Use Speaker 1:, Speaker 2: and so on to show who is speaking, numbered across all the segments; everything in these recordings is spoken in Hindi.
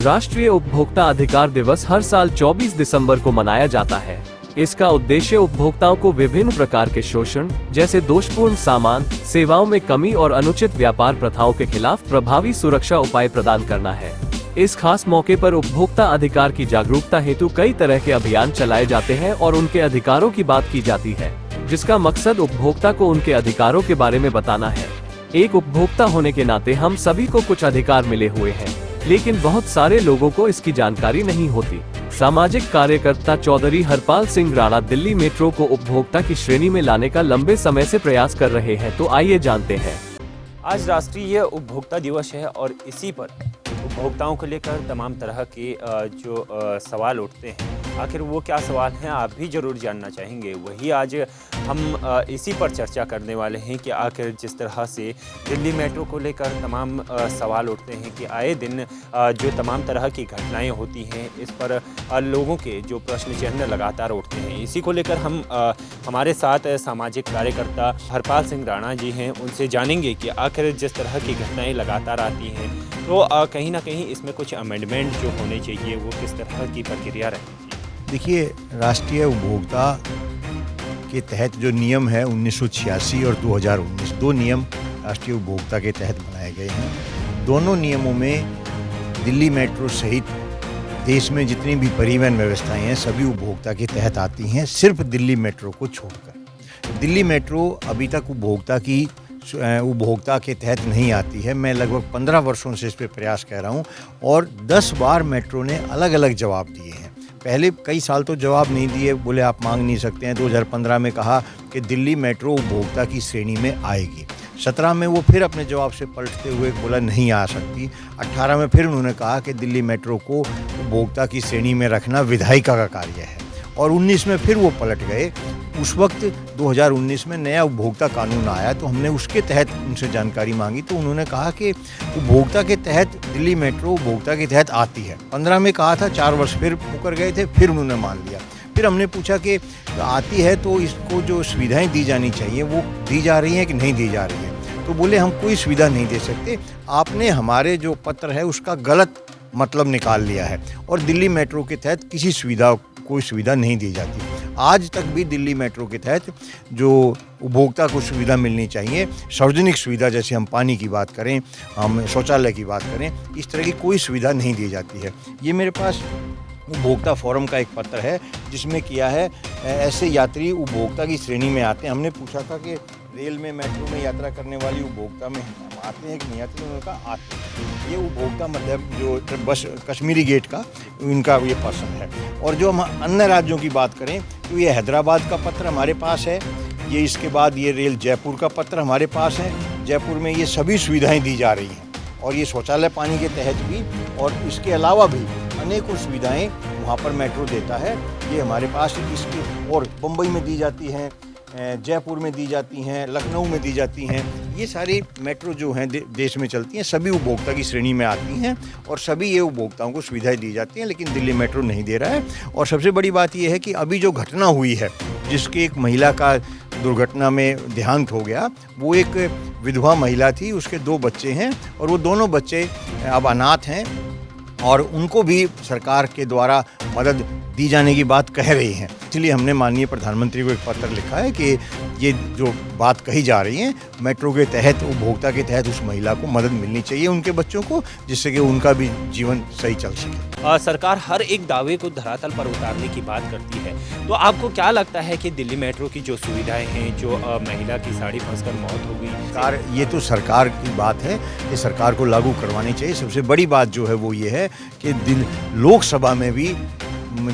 Speaker 1: राष्ट्रीय उपभोक्ता अधिकार दिवस हर साल 24 दिसंबर को मनाया जाता है। इसका उद्देश्य उपभोक्ताओं को विभिन्न प्रकार के शोषण जैसे दोषपूर्ण सामान, सेवाओं में कमी और अनुचित व्यापार प्रथाओं के खिलाफ प्रभावी सुरक्षा उपाय प्रदान करना है। इस खास मौके पर उपभोक्ता अधिकार की जागरूकता हेतु कई तरह के अभियान चलाए जाते हैं और उनके अधिकारों की बात की जाती है, जिसका मकसद उपभोक्ता को उनके अधिकारों के बारे में बताना है। एक उपभोक्ता होने के नाते हम सभी को कुछ अधिकार मिले हुए हैं, लेकिन बहुत सारे लोगों को इसकी जानकारी नहीं होती। सामाजिक कार्यकर्ता चौधरी हरपाल सिंह राणा दिल्ली मेट्रो को उपभोक्ता की श्रेणी में लाने का लंबे समय से प्रयास कर रहे हैं, तो आइए जानते हैं।
Speaker 2: आज राष्ट्रीय उपभोक्ता दिवस है और इसी पर उपभोक्ताओं को लेकर तमाम तरह के जो सवाल उठते हैं, आखिर वो क्या सवाल हैं आप भी ज़रूर जानना चाहेंगे। वही आज हम इसी पर चर्चा करने वाले हैं कि आखिर जिस तरह से दिल्ली मेट्रो को लेकर तमाम सवाल उठते हैं कि आए दिन जो तमाम तरह की घटनाएं होती हैं, इस पर लोगों के जो प्रश्न चिन्ह लगातार उठते हैं। इसी को लेकर हम हमारे साथ सामाजिक कार्यकर्ता हरपाल सिंह राणा जी हैं, उनसे जानेंगे कि आखिर जिस तरह की घटनाएं लगातार आती हैं, तो कहीं ना कहीं इसमें कुछ अमेंडमेंट जो होने चाहिए वो किस तरह की प्रक्रिया रहेगी।
Speaker 3: देखिए, राष्ट्रीय उपभोक्ता के तहत जो नियम है 1986 और 2019, दो नियम राष्ट्रीय उपभोक्ता के तहत बनाए गए हैं। दोनों नियमों में दिल्ली मेट्रो सहित देश में जितनी भी परिवहन व्यवस्थाएं हैं सभी उपभोक्ता के तहत आती हैं, सिर्फ दिल्ली मेट्रो को छोड़कर। दिल्ली मेट्रो अभी तक उपभोक्ता के तहत नहीं आती है। मैं लगभग 15 वर्षों से इस पर प्रयास कर रहा हूँ और 10 बार मेट्रो ने अलग अलग जवाब दिए हैं। पहले कई साल तो जवाब नहीं दिए, बोले आप मांग नहीं सकते हैं। 2015 में कहा कि दिल्ली मेट्रो उपभोक्ता की श्रेणी में आएगी। 17 में वो फिर अपने जवाब से पलटते हुए बोला नहीं आ सकती। 18 में फिर उन्होंने कहा कि दिल्ली मेट्रो को उपभोक्ता की श्रेणी में रखना विधायिका का कार्य है। और 19 में फिर वो पलट गए। उस वक्त 2019 में नया उपभोक्ता कानून आया, तो हमने उसके तहत उनसे जानकारी मांगी, तो उन्होंने कहा कि उपभोक्ता के तहत दिल्ली मेट्रो उपभोक्ता के तहत आती है। 15 में कहा था, 4 वर्ष फिर मुकर गए थे, फिर उन्होंने मान लिया। फिर हमने पूछा कि आती है तो इसको जो सुविधाएं दी जानी चाहिए वो दी जा रही हैं कि नहीं दी जा रही है। तो बोले हम कोई सुविधा नहीं दे सकते, आपने हमारे जो पत्र है उसका गलत मतलब निकाल लिया है और दिल्ली मेट्रो के तहत कोई सुविधा नहीं दी जाती। आज तक भी दिल्ली मेट्रो के तहत जो उपभोक्ता को सुविधा मिलनी चाहिए, सार्वजनिक सुविधा, जैसे हम पानी की बात करें, हम शौचालय की बात करें, इस तरह की कोई सुविधा नहीं दी जाती है। ये मेरे पास उपभोक्ता फोरम का एक पत्र है जिसमें किया है ऐसे यात्री उपभोक्ता की श्रेणी में आते हैं। हमने पूछा था कि रेल में मेट्रो में यात्रा करने वाली उपभोक्ता में आते हैं कि नहीं आते, उन्होंने कहा आते हैं। ये उपभोक्ता मतलब जो बस कश्मीरी गेट का इनका ये पर्सन है। और जो हम अन्य राज्यों की बात करें तो ये हैदराबाद का पत्र हमारे पास है, ये इसके बाद ये रेल जयपुर का पत्र हमारे पास है। जयपुर में ये सभी सुविधाएँ दी जा रही हैं और ये शौचालय पानी के तहत भी, और इसके अलावा भी अनेकों सुविधाएं वहाँ पर मेट्रो देता है। ये हमारे पास इसकी और बम्बई में दी जाती हैं, जयपुर में दी जाती हैं, लखनऊ में दी जाती हैं। ये सारी मेट्रो जो हैं देश में चलती हैं, सभी उपभोक्ता की श्रेणी में आती हैं और सभी ये उपभोक्ताओं को सुविधाएं दी जाती हैं, लेकिन दिल्ली मेट्रो नहीं दे रहा है। और सबसे बड़ी बात ये है कि अभी जो घटना हुई है जिसकी एक महिला का दुर्घटना में देहांत हो गया, वो एक विधवा महिला थी, उसके 2 बच्चे हैं और वो दोनों बच्चे अब अनाथ हैं और उनको भी सरकार के द्वारा मदद दी जाने की बात कह रही हैं। इसलिए हमने माननीय प्रधानमंत्री को एक पत्र लिखा है कि ये जो बात कही जा रही है मेट्रो के तहत, उपभोक्ता के तहत उस महिला को मदद मिलनी चाहिए उनके बच्चों को, जिससे कि उनका भी जीवन सही चल सके।
Speaker 2: सरकार हर एक दावे को धरातल पर उतारने की बात करती है, तो आपको क्या लगता है कि दिल्ली मेट्रो की जो सुविधाएं हैं, जो महिला की साड़ी फंसकर मौत हो गई,
Speaker 3: ये तो सरकार की बात है, ये सरकार को लागू करवानी चाहिए। सबसे बड़ी बात जो है वो ये है कि लोकसभा में भी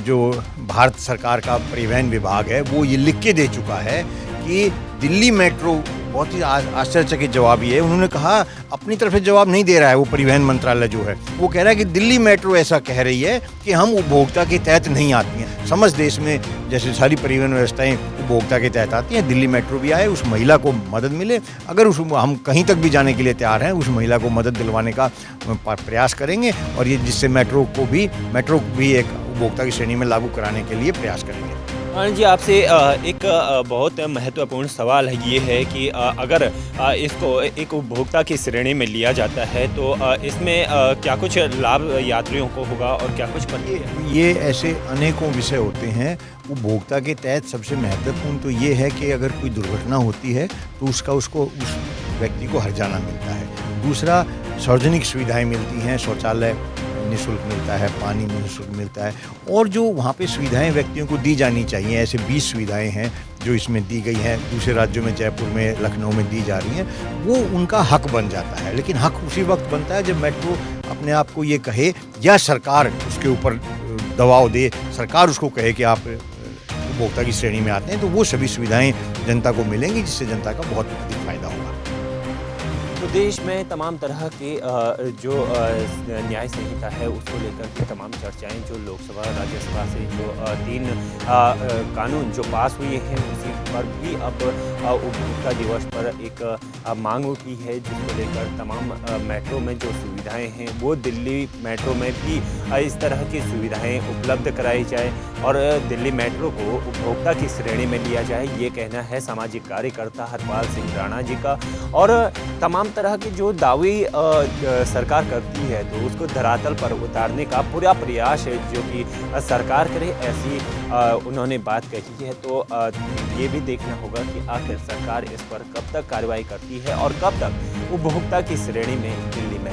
Speaker 3: जो भारत सरकार का परिवहन विभाग है वो ये लिख के दे चुका है कि दिल्ली मेट्रो, बहुत ही आश्चर्यचकित जवाब ये है, उन्होंने कहा अपनी तरफ से जवाब नहीं दे रहा है वो परिवहन मंत्रालय जो है, वो कह रहा है कि दिल्ली मेट्रो ऐसा कह रही है कि हम उपभोक्ता के तहत नहीं आती हैं। समस्त देश में जैसे सारी परिवहन व्यवस्थाएं उपभोक्ता के तहत आती हैं, दिल्ली मेट्रो भी आए, उस महिला को मदद मिले। अगर हम कहीं तक भी जाने के लिए तैयार हैं, उस महिला को मदद दिलवाने का प्रयास करेंगे और ये जिससे मेट्रो को भी एक उपभोक्ता की श्रेणी में लागू कराने के लिए प्रयास करेंगे।
Speaker 2: जी आपसे एक बहुत महत्वपूर्ण सवाल है ये है कि अगर इसको एक उपभोक्ता की श्रेणी में लिया जाता है तो इसमें क्या कुछ लाभ यात्रियों को होगा और क्या कुछ प्रक्रिया?
Speaker 3: ये ऐसे अनेकों विषय होते हैं। उपभोक्ता के तहत सबसे महत्वपूर्ण तो ये है कि अगर कोई दुर्घटना होती है तो उसको उस व्यक्ति को हर्जाना मिलता है। दूसरा, सार्वजनिक सुविधाएं मिलती हैं, शौचालय निःशुल्क मिलता है, पानी निःशुल्क मिलता है, और जो वहाँ पे सुविधाएं व्यक्तियों को दी जानी चाहिए, ऐसे 20 सुविधाएं हैं जो इसमें दी गई हैं, दूसरे राज्यों में, जयपुर में, लखनऊ में दी जा रही हैं, वो उनका हक बन जाता है। लेकिन हक उसी वक्त बनता है जब मेट्रो अपने आप को ये कहे या सरकार उसके ऊपर दबाव दे, सरकार उसको कहे कि आप उपभोक्ता की श्रेणी में आते हैं, तो वो सभी सुविधाएं जनता को मिलेंगी, जिससे जनता का बहुत अधिक फायदा होगा।
Speaker 2: तो देश में तमाम तरह के जो न्याय संहिता है उसको लेकर के तमाम चर्चाएं जो लोकसभा राज्यसभा से जो 3 कानून जो पास हुए हैं उसी पर भी अब उपभोक्ता दिवस पर एक मांग उठी है, जिसको लेकर तमाम मेट्रो में जो सुविधाएं हैं वो दिल्ली मेट्रो में भी इस तरह की सुविधाएं उपलब्ध कराई जाए और दिल्ली मेट्रो को उपभोक्ता की श्रेणी में लिया जाए, ये कहना है सामाजिक कार्यकर्ता हरपाल सिंह राणा जी का। और तमाम तरह के जो दावे सरकार करती है तो उसको धरातल पर उतारने का पूरा प्रयास है जो कि सरकार करे, ऐसी उन्होंने बात कही है। तो ये भी देखना होगा कि आखिर सरकार इस पर कब तक कार्रवाई करती है और कब तक उपभोक्ता की श्रेणी में दिल्ली में